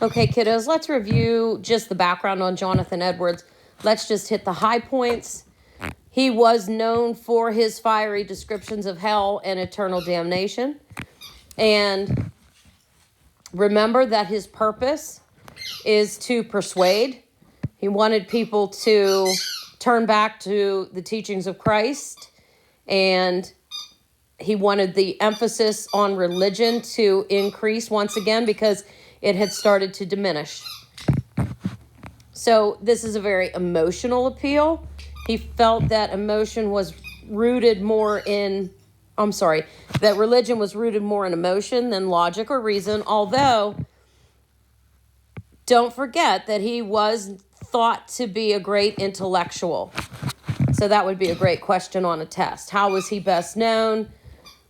Okay, kiddos, let's review just the background on Jonathan Edwards. Let's just hit the high points. He was known for his fiery descriptions of hell and eternal damnation. And remember that his purpose is to persuade. He wanted people to turn back to the teachings of Christ, and he wanted the emphasis on religion to increase once again because it had started to diminish. So this is a very emotional appeal. He felt that emotion was rooted more in, that religion was rooted more in emotion than logic or reason, although don't forget that he was thought to be a great intellectual. So that would be a great question on a test. How was he best known?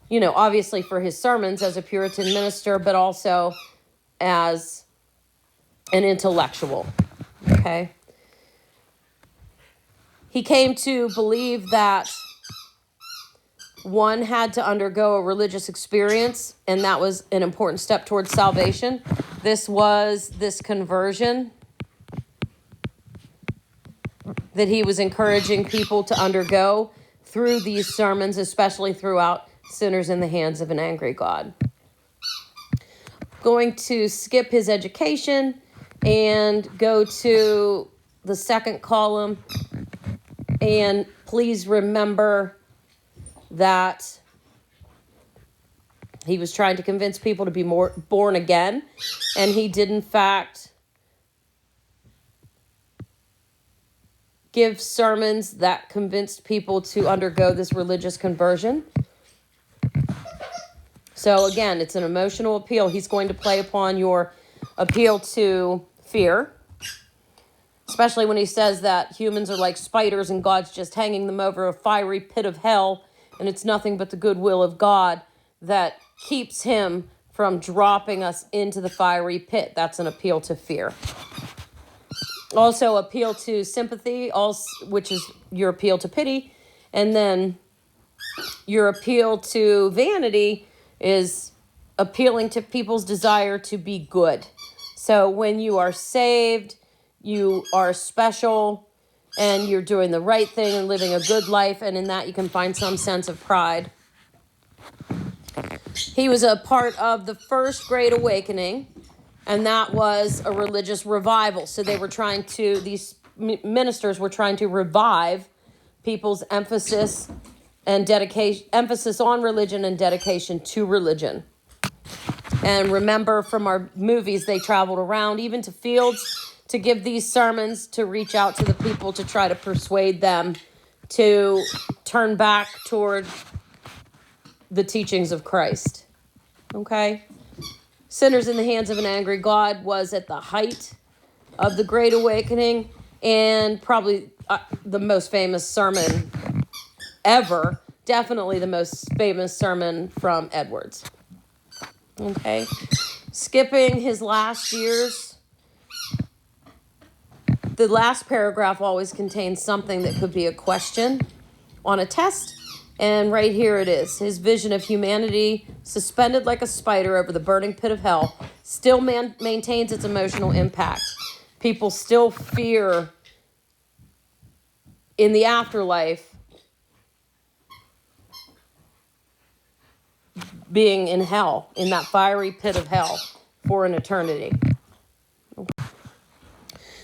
You know, obviously for his sermons as a Puritan minister, but also as an intellectual. Okay. He came to believe that one had to undergo a religious experience, and that was an important step towards salvation. This was this conversion that he was encouraging people to undergo through these sermons, especially throughout Sinners in the Hands of an Angry God. Going to skip his education and go to the second column. And please remember that he was trying to convince people to be more born again. And he did, in fact, give sermons that convinced people to undergo this religious conversion. So again, it's an emotional appeal. He's going to play upon your appeal to fear, especially when he says that humans are like spiders and God's just hanging them over a fiery pit of hell, and it's nothing but the goodwill of God that keeps him from dropping us into the fiery pit. That's an appeal to fear. Also, appeal to sympathy, which is your appeal to pity, and then your appeal to vanity is appealing to people's desire to be good. So when you are saved, you are special, and you're doing the right thing and living a good life, and in that you can find some sense of pride. He was a part of the First Great Awakening, and that was a religious revival. So these ministers were trying to revive people's emphasis on religion and dedication to religion. And remember from our movies, they traveled around even to fields to give these sermons, to reach out to the people to try to persuade them to turn back toward the teachings of Christ. Okay? Sinners in the Hands of an Angry God was at the height of the Great Awakening, and probably the most famous sermon ever. Definitely the most famous sermon from Edwards. Okay? Skipping his last years. The last paragraph always contains something that could be a question on a test. And right here it is. His vision of humanity, suspended like a spider over the burning pit of hell, still maintains its emotional impact. People still fear in the afterlife being in hell, in that fiery pit of hell for an eternity.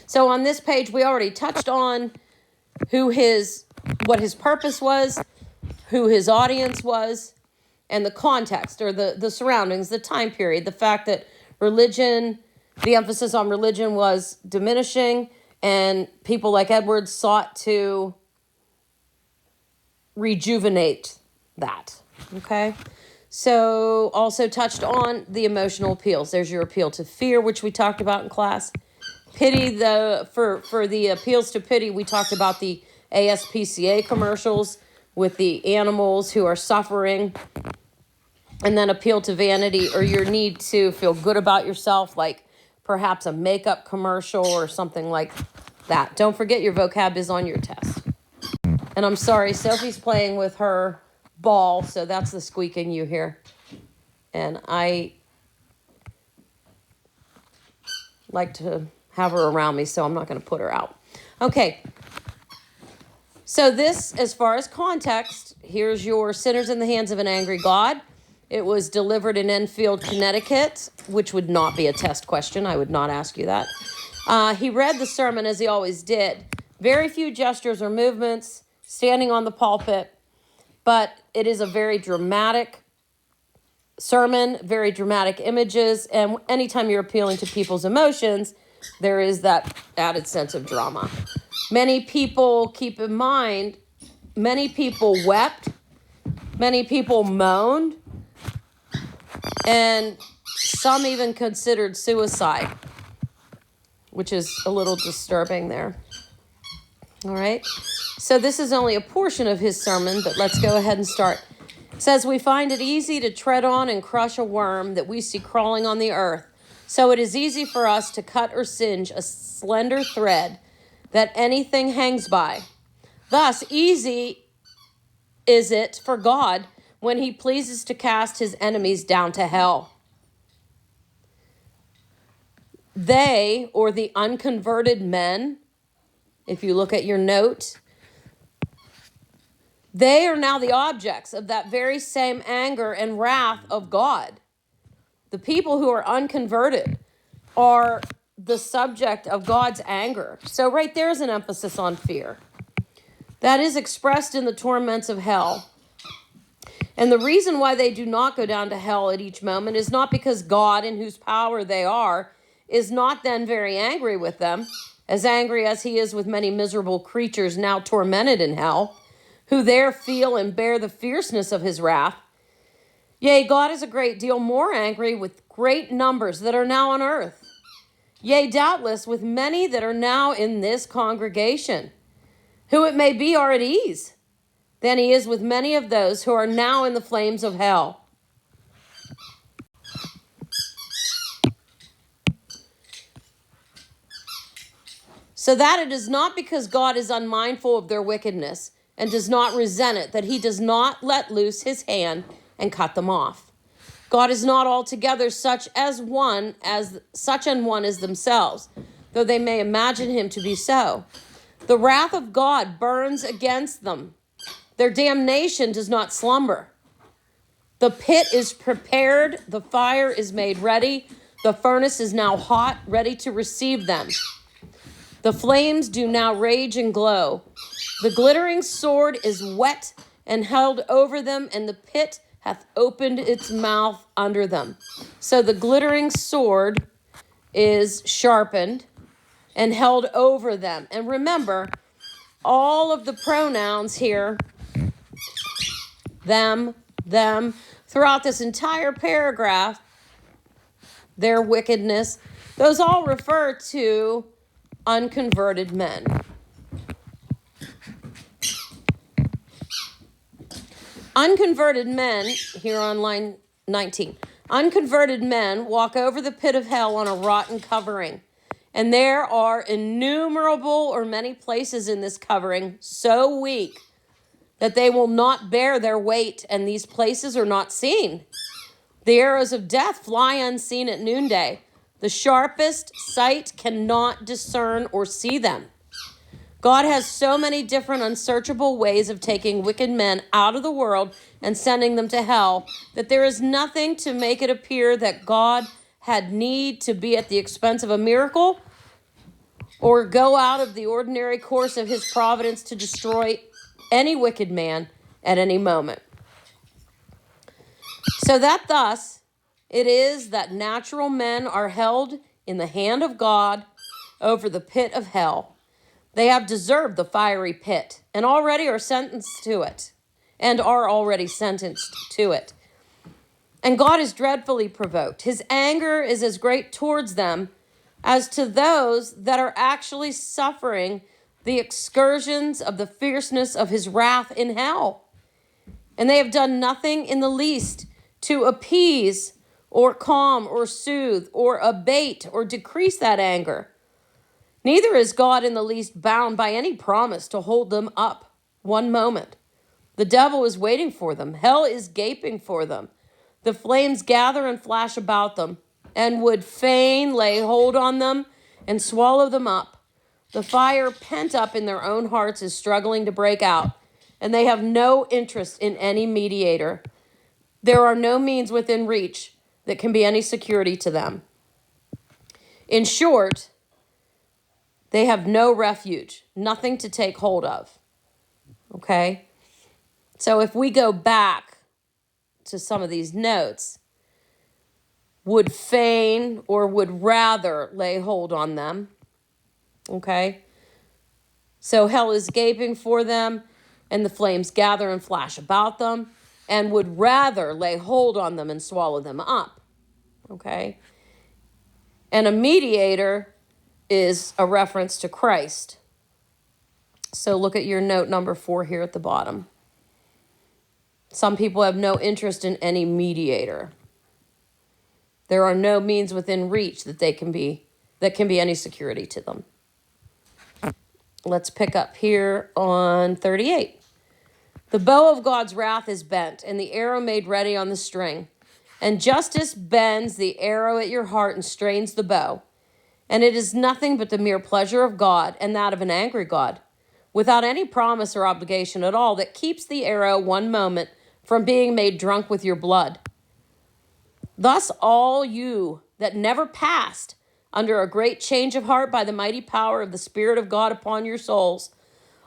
So on this page, we already touched on what his purpose was, who his audience was, and the context or the surroundings, the time period, the fact that religion, the emphasis on religion was diminishing, and people like Edwards sought to rejuvenate that. Okay? So also touched on the emotional appeals. There's your appeal to fear, which we talked about in class. Pity, for the appeals to pity, we talked about the ASPCA commercials with the animals who are suffering. And then appeal to vanity, or your need to feel good about yourself, like perhaps a makeup commercial or something like that. Don't forget your vocab is on your test. And I'm sorry, Sophie's playing with her ball, so that's the squeaking you hear. And like to have her around me, so I'm not going to put her out. Okay. So this, as far as context, here's your Sinners in the Hands of an Angry God. It was delivered in Enfield, Connecticut, which would not be a test question. I would not ask you that. He read the sermon as he always did. Very few gestures or movements, standing on the pulpit, but it is a very dramatic sermon, very dramatic images, and anytime you're appealing to people's emotions, there is that added sense of drama. Many people, keep in mind, many people wept, many people moaned, and some even considered suicide, which is a little disturbing there. All right. So this is only a portion of his sermon, but let's go ahead and start. It says, we find it easy to tread on and crush a worm that we see crawling on the earth. So it is easy for us to cut or singe a slender thread that anything hangs by. Thus, easy is it for God when he pleases to cast his enemies down to hell. They, or the unconverted men, if you look at your note, they are now the objects of that very same anger and wrath of God. The people who are unconverted are the subject of God's anger. So right there is an emphasis on fear. That is expressed in the torments of hell. And the reason why they do not go down to hell at each moment is not because God, in whose power they are, is not then very angry with them, as angry as he is with many miserable creatures now tormented in hell, who there feel and bear the fierceness of his wrath. Yea, God is a great deal more angry with great numbers that are now on earth. Yea, doubtless with many that are now in this congregation, who it may be are at ease, than he is with many of those who are now in the flames of hell. So that it is not because God is unmindful of their wickedness and does not resent it, that he does not let loose his hand and cut them off. God is not altogether such an one as themselves, though they may imagine him to be so. The wrath of God burns against them. Their damnation does not slumber. The pit is prepared, the fire is made ready, the furnace is now hot, ready to receive them. The flames do now rage and glow. The glittering sword is wet and held over them, and the pit hath opened its mouth under them. So the glittering sword is sharpened and held over them. And remember, all of the pronouns here, them, throughout this entire paragraph, their wickedness, those all refer to unconverted men. Unconverted men, here on line 19, unconverted men walk over the pit of hell on a rotten covering. And there are innumerable or many places in this covering so weak that they will not bear their weight, and these places are not seen. The arrows of death fly unseen at noonday. The sharpest sight cannot discern or see them. God has so many different unsearchable ways of taking wicked men out of the world and sending them to hell that there is nothing to make it appear that God had need to be at the expense of a miracle or go out of the ordinary course of his providence to destroy any wicked man at any moment. So that thus it is that natural men are held in the hand of God over the pit of hell. They have deserved the fiery pit and already are sentenced to it, and are already sentenced to it. And God is dreadfully provoked. His anger is as great towards them as to those that are actually suffering the excursions of the fierceness of his wrath in hell. And they have done nothing in the least to appease or calm or soothe or abate or decrease that anger. Neither is God in the least bound by any promise to hold them up one moment. The devil is waiting for them. Hell is gaping for them. The flames gather and flash about them. and would fain lay hold on them and swallow them up. The fire pent up in their own hearts is struggling to break out, and they have no interest in any mediator. There are no means within reach that can be any security to them. In short, they have no refuge, nothing to take hold of. Okay? So if we go back to some of these notes, would fain or would rather lay hold on them. Okay? So hell is gaping for them, and the flames gather and flash about them, and would rather lay hold on them and swallow them up. Okay? And a mediator is a reference to Christ. So look at your note number 4 here at the bottom. Some people have no interest in any mediator. There are no means within reach that can be any security to them. Let's pick up here on 38. The bow of God's wrath is bent, and the arrow made ready on the string. And justice bends the arrow at your heart and strains the bow. And it is nothing but the mere pleasure of God, and that of an angry God, without any promise or obligation at all, that keeps the arrow one moment from being made drunk with your blood. Thus all you that never passed under a great change of heart by the mighty power of the Spirit of God upon your souls,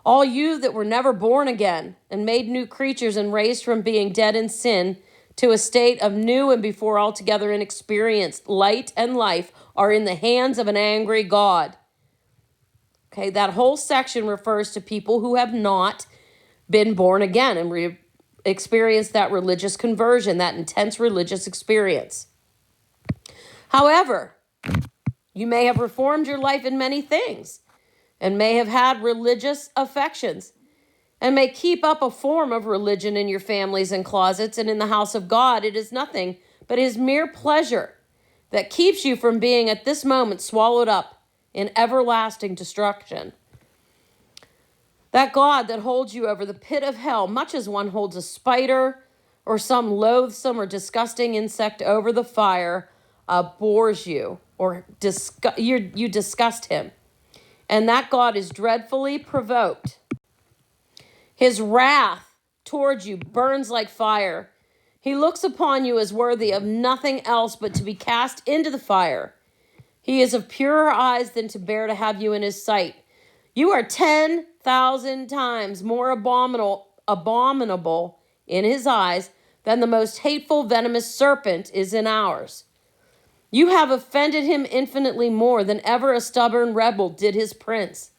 all you that were never born again and made new creatures and raised from being dead in sin to a state of new and before altogether inexperienced light and life, are in the hands of an angry God. Okay, that whole section refers to people who have not been born again and experienced that religious conversion, that intense religious experience. However, you may have reformed your life in many things and may have had religious affections and may keep up a form of religion in your families and closets and in the house of God. It is nothing but his mere pleasure that keeps you from being at this moment swallowed up in everlasting destruction. That God that holds you over the pit of hell, much as one holds a spider or some loathsome or disgusting insect over the fire, abhors you, or you disgust him. And that God is dreadfully provoked. His wrath towards you burns like fire. He looks upon you as worthy of nothing else but to be cast into the fire. He is of purer eyes than to bear to have you in his sight. You are 10,000 times more abominable in his eyes than the most hateful venomous serpent is in ours. You have offended him infinitely more than ever a stubborn rebel did his prince.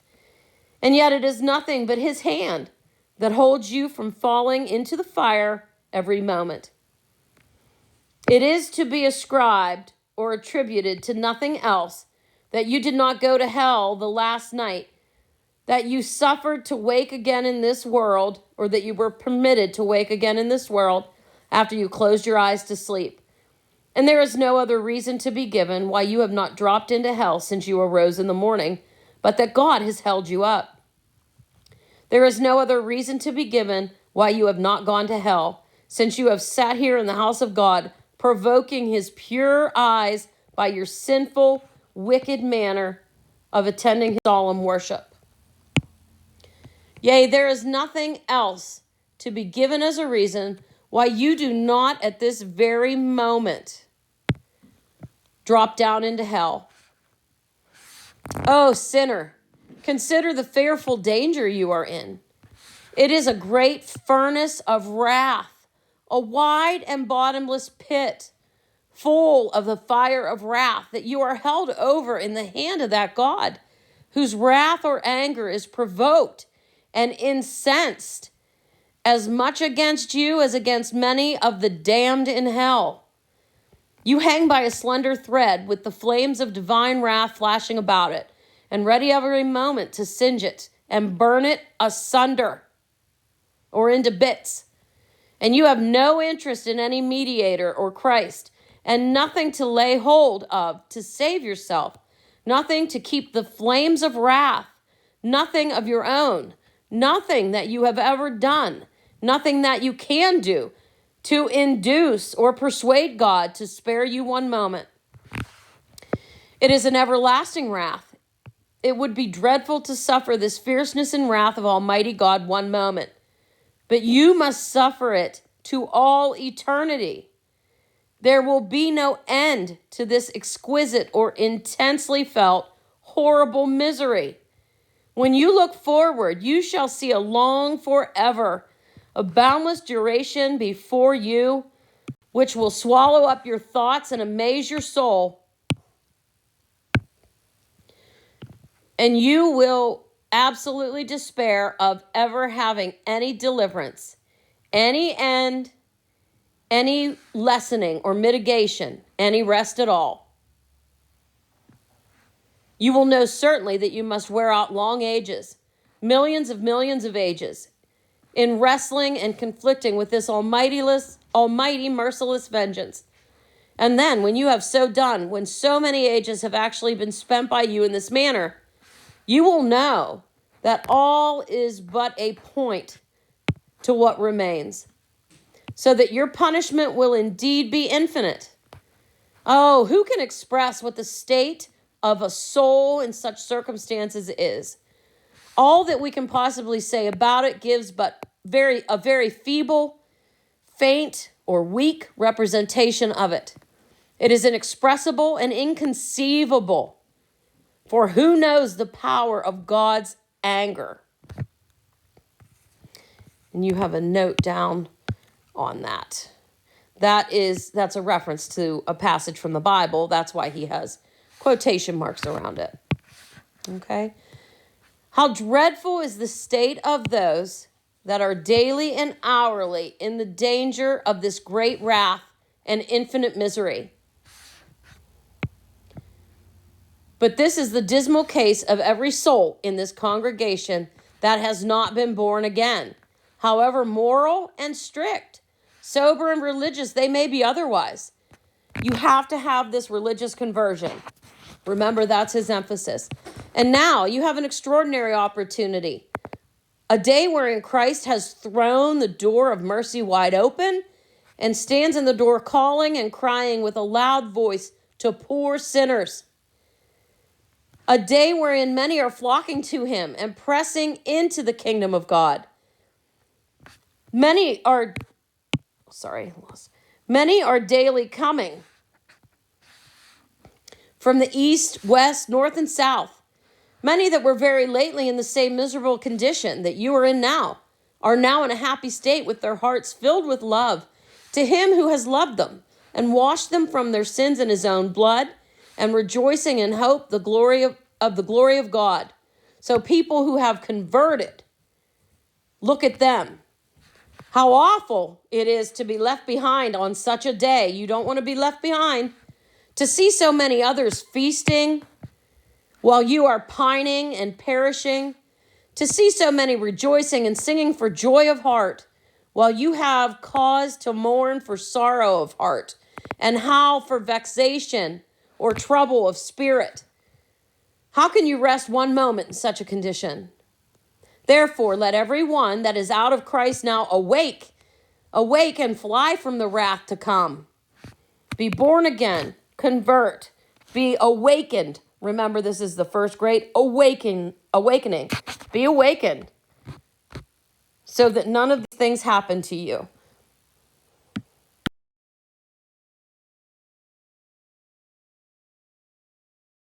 And yet it is nothing but his hand that holds you from falling into the fire every moment. It is to be ascribed or attributed to nothing else that you did not go to hell the last night, that you suffered to wake again in this world, or that you were permitted to wake again in this world after you closed your eyes to sleep. And there is no other reason to be given why you have not dropped into hell since you arose in the morning, but that God has held you up. There is no other reason to be given why you have not gone to hell, since you have sat here in the house of God, provoking his pure eyes by your sinful, wicked manner of attending his solemn worship. Yea, there is nothing else to be given as a reason why you do not at this very moment drop down into hell. Oh, sinner, consider the fearful danger you are in. It is a great furnace of wrath, a wide and bottomless pit, full of the fire of wrath, that you are held over in the hand of that God, whose wrath or anger is provoked and incensed as much against you as against many of the damned in hell. You hang by a slender thread with the flames of divine wrath flashing about it, and ready every moment to singe it and burn it asunder or into bits. And you have no interest in any mediator or Christ, and nothing to lay hold of to save yourself, nothing to keep the flames of wrath, nothing of your own, nothing that you have ever done, nothing that you can do to induce or persuade God to spare you one moment. It is an everlasting wrath. It would be dreadful to suffer this fierceness and wrath of Almighty God one moment, but you must suffer it to all eternity. There will be no end to this exquisite or intensely felt horrible misery. When you look forward, you shall see a long forever, a boundless duration before you, which will swallow up your thoughts and amaze your soul. And you will absolutely despair of ever having any deliverance, any end, any lessening or mitigation, any rest at all. You will know certainly that you must wear out long ages, millions of ages, in wrestling and conflicting with this almighty, merciless vengeance. And then when you have so done, when so many ages have actually been spent by you in this manner, you will know that all is but a point to what remains, so that your punishment will indeed be infinite. Oh, who can express what the state of a soul in such circumstances is? All that we can possibly say about it gives but a very feeble, faint, or weak representation of it. It is inexpressible and inconceivable. For who knows the power of God's anger? And you have a note down on that. That's a reference to a passage from the Bible. That's why he has quotation marks around it. Okay? How dreadful is the state of those that are daily and hourly in the danger of this great wrath and infinite misery. But this is the dismal case of every soul in this congregation that has not been born again. However moral and strict, sober and religious they may be otherwise. You have to have this religious conversion. Remember, that's his emphasis. And now you have an extraordinary opportunity. A day wherein Christ has thrown the door of mercy wide open and stands in the door calling and crying with a loud voice to poor sinners. A day wherein many are flocking to him and pressing into the kingdom of God. Many are daily coming from the east, west, north, and south. Many that were very lately in the same miserable condition that you are in now are now in a happy state with their hearts filled with love to him who has loved them and washed them from their sins in his own blood, and rejoicing in hope the glory of God. So people who have converted, look at them. How awful it is to be left behind on such a day. You don't want to be left behind. To see so many others feasting while you are pining and perishing. To see so many rejoicing and singing for joy of heart while you have cause to mourn for sorrow of heart and howl for vexation or trouble of spirit. How can you rest one moment in such a condition? Therefore, let every one that is out of Christ now awake and fly from the wrath to come. Be born again, convert, be awakened. Remember, this is the first great awakening. Be awakened so that none of these things happen to you.